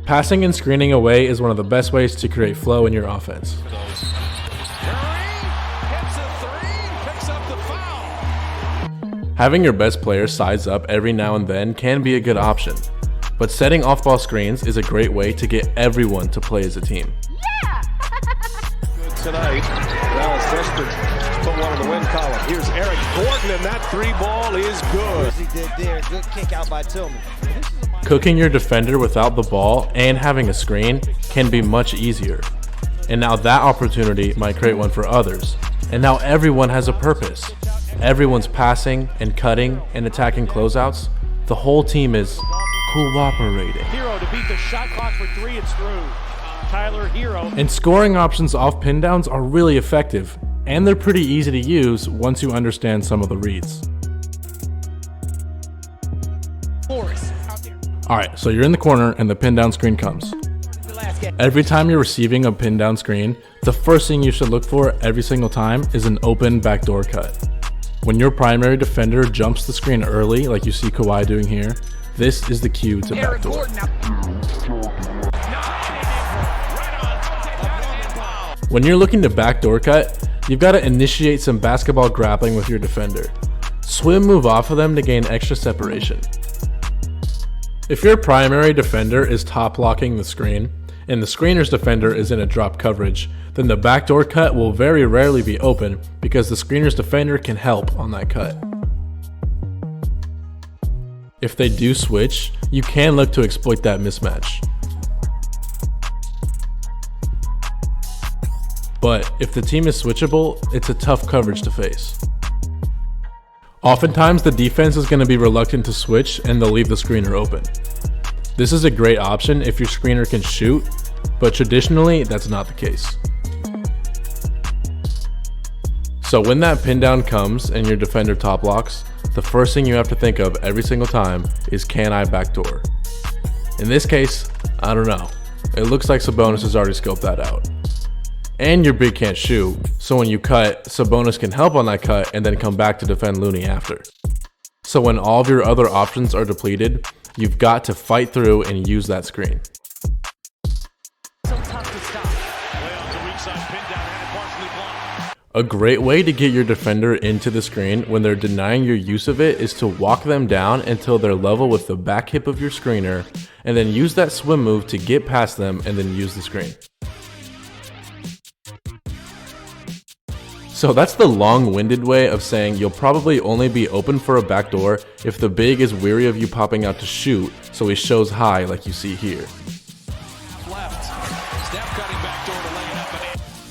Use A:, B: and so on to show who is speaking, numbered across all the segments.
A: Passing and screening away is one of the best ways to create flow in your offense. Having your best player size up every now and then can be a good option, but setting off-ball screens is a great way to get everyone to play as a team.
B: Yeah! Good tonight. Dallas desperate to put one in the win column. Here's Eric Gordon, and that three ball is good.
C: He did there. Good kick out by Tillman.
A: Cooking your defender without the ball and having a screen can be much easier. And now that opportunity might create one for others. And now everyone has a purpose. Everyone's passing and cutting and attacking closeouts. The whole team is cooperating.
D: Hero to beat the shot clock for three, it's through. Tyler Hero.
A: And scoring options off pin downs are really effective, and they're pretty easy to use once you understand some of the reads. Alright, so you're in the corner and the pin down screen comes. Every time you're receiving a pin down screen, the first thing you should look for every single time is an open backdoor cut. When your primary defender jumps the screen early, like you see Kawhi doing here, this is the cue to backdoor. When you're looking to backdoor cut, you've got to initiate some basketball grappling with your defender. Swim move off of them to gain extra separation. If your primary defender is top locking the screen, and the screener's defender is in a drop coverage, then the backdoor cut will very rarely be open because the screener's defender can help on that cut. If they do switch, you can look to exploit that mismatch. But if the team is switchable, it's a tough coverage to face. Oftentimes the defense is going to be reluctant to switch and they'll leave the screener open. This is a great option if your screener can shoot, but traditionally that's not the case. So when that pin down comes and your defender top locks, the first thing you have to think of every single time is, can I backdoor? In this case, I don't know. It looks like Sabonis has already scoped that out. And your big can't shoot, so when you cut, Sabonis can help on that cut and then come back to defend Looney after. So when all of your other options are depleted, you've got to fight through and use that screen. A great way to get your defender into the screen when they're denying your use of it is to walk them down until they're level with the back hip of your screener, and then use that swim move to get past them and then use the screen. So that's the long-winded way of saying you'll probably only be open for a backdoor if the big is weary of you popping out to shoot, so he shows high like you see here.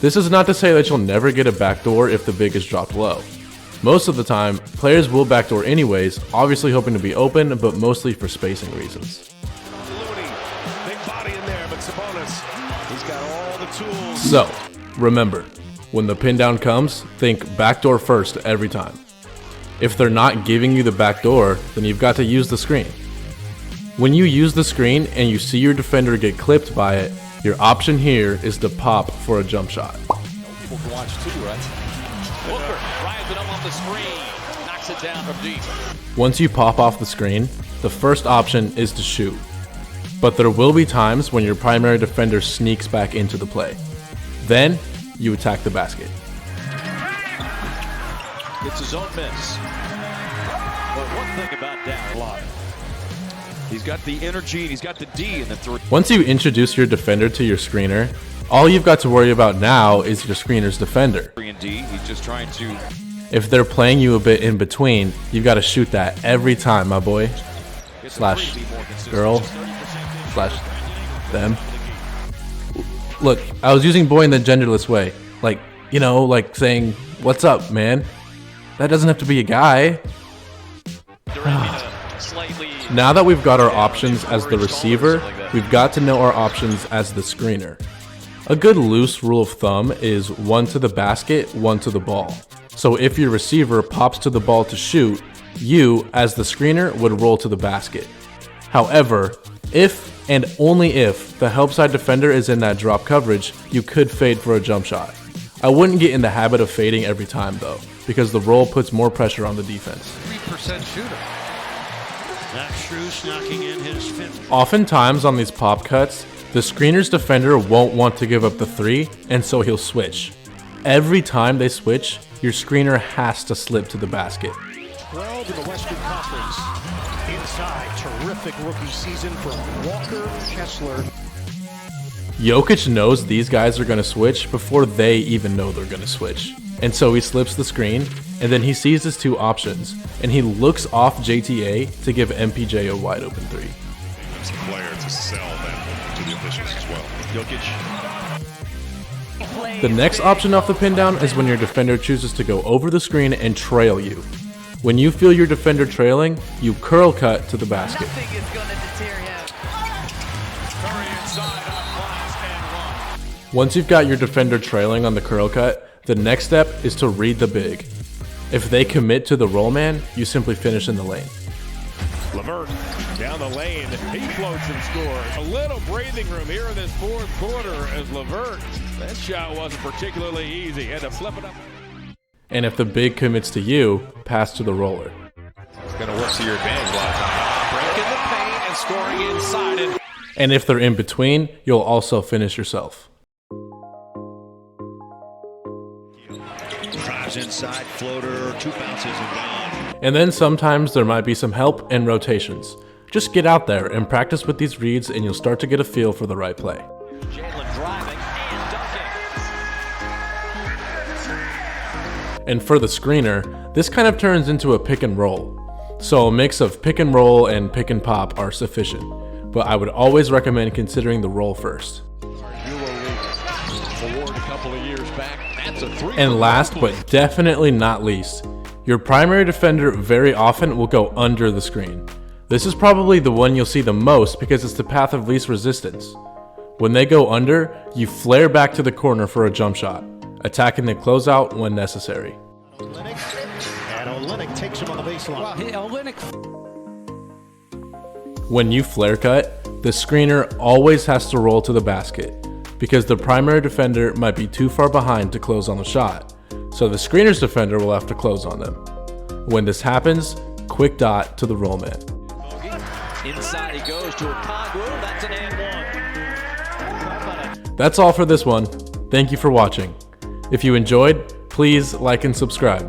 A: This is not to say that you'll never get a backdoor if the big is dropped low. Most of the time, players will backdoor anyways, obviously hoping to be open, but mostly for spacing reasons. So, remember, when the pin down comes, think backdoor first every time. If they're not giving you the backdoor, then you've got to use the screen. When you use the screen and you see your defender get clipped by it, your option here is to pop for a jump shot.
E: People can watch too, right? Booker drives it up off the screen, knocks it down from deep.
A: Once you pop off the screen, the first option is to shoot. But there will be times when your primary defender sneaks back into the play. Then, you attack the basket.
E: It's his own miss. But one thing about Dan Lott, he's got the energy and he's got the D in the three.
A: Once you introduce your defender to your screener, all you've got to worry about now is your screener's defender.
E: He's just trying to.
A: If they're playing you a bit in between, you've got to shoot that every time, my boy. Slash girl. Slash them. Look, I was using boy in the genderless way. Like, you know, like saying, what's up, man? That doesn't have to be a guy. Now that we've got our options as the receiver, we've got to know our options as the screener. A good loose rule of thumb is 1 to the basket, 1 to the ball. So if your receiver pops to the ball to shoot, you, as the screener, would roll to the basket. However, if and only if the help side defender is in that drop coverage, you could fade for a jump shot. I wouldn't get in the habit of fading every time though, because the roll puts more pressure on the defense.
E: 3% shooter.
F: Max Strus knocking in his fifth.
A: Oftentimes on these pop cuts, the screener's defender won't want to give up the 3, and so he'll switch. Every time they switch, your screener has to slip to the basket.
D: 12 in the Western Conference. Inside, terrific rookie season from Walker Kessler.
A: Jokic knows these guys are going to switch before they even know they're going to switch. And so he slips the screen, and then he sees his 2 options, and he looks off JTA to give MPJ a wide open 3.
G: It's Flair to sell that to the officials as well.
E: Jokic.
A: The next option off the pin down is when your defender chooses to go over the screen and trail you. When you feel your defender trailing, you curl cut to the basket.
H: Nothing is going to deter him.
E: Curry inside on glass and one.
A: Once you've got your defender trailing on the curl cut, the next step is to read the big. If they commit to the roll man, you simply finish in the lane.
B: LeVert down the lane. He floats and scores. A little breathing room here in this fourth quarter as LeVert. That shot wasn't particularly easy. Had to flip it up.
A: And if the big commits to you, pass to the roller.
B: It's going to work to your advantage a lot of times. Breaking the paint and scoring inside it.
A: And if they're in between, you'll also finish yourself.
F: Drives inside, floater, 2 bounces and gone.
A: And then sometimes there might be some help and rotations. Just get out there and practice with these reads and you'll start to get a feel for the right play.
D: Jalen driving and dunking.
A: And for the screener, this kind of turns into a pick and roll. So a mix of pick and roll and pick and pop are sufficient, but I would always recommend considering the roll first.
B: Award a couple of years back. That's a 3.
A: And last but definitely not least, your primary defender very often will go under the screen. This is probably the one you'll see the most because it's the path of least resistance. When they go under, you flare back to the corner for a jump shot, attacking the closeout when necessary.
D: And Olynyk takes him on the baseline.
A: When you flare cut, the screener always has to roll to the basket because the primary defender might be too far behind to close on the shot, so the screener's defender will have to close on them. When this happens, quick dot to the roll man.
D: Inside he goes to a Congo. That's an and one.
A: That's all for this one. Thank you for watching. If you enjoyed, please like and subscribe.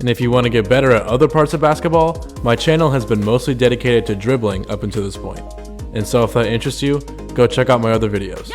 A: And if you want to get better at other parts of basketball, my channel has been mostly dedicated to dribbling up until this point. And so if that interests you, go check out my other videos.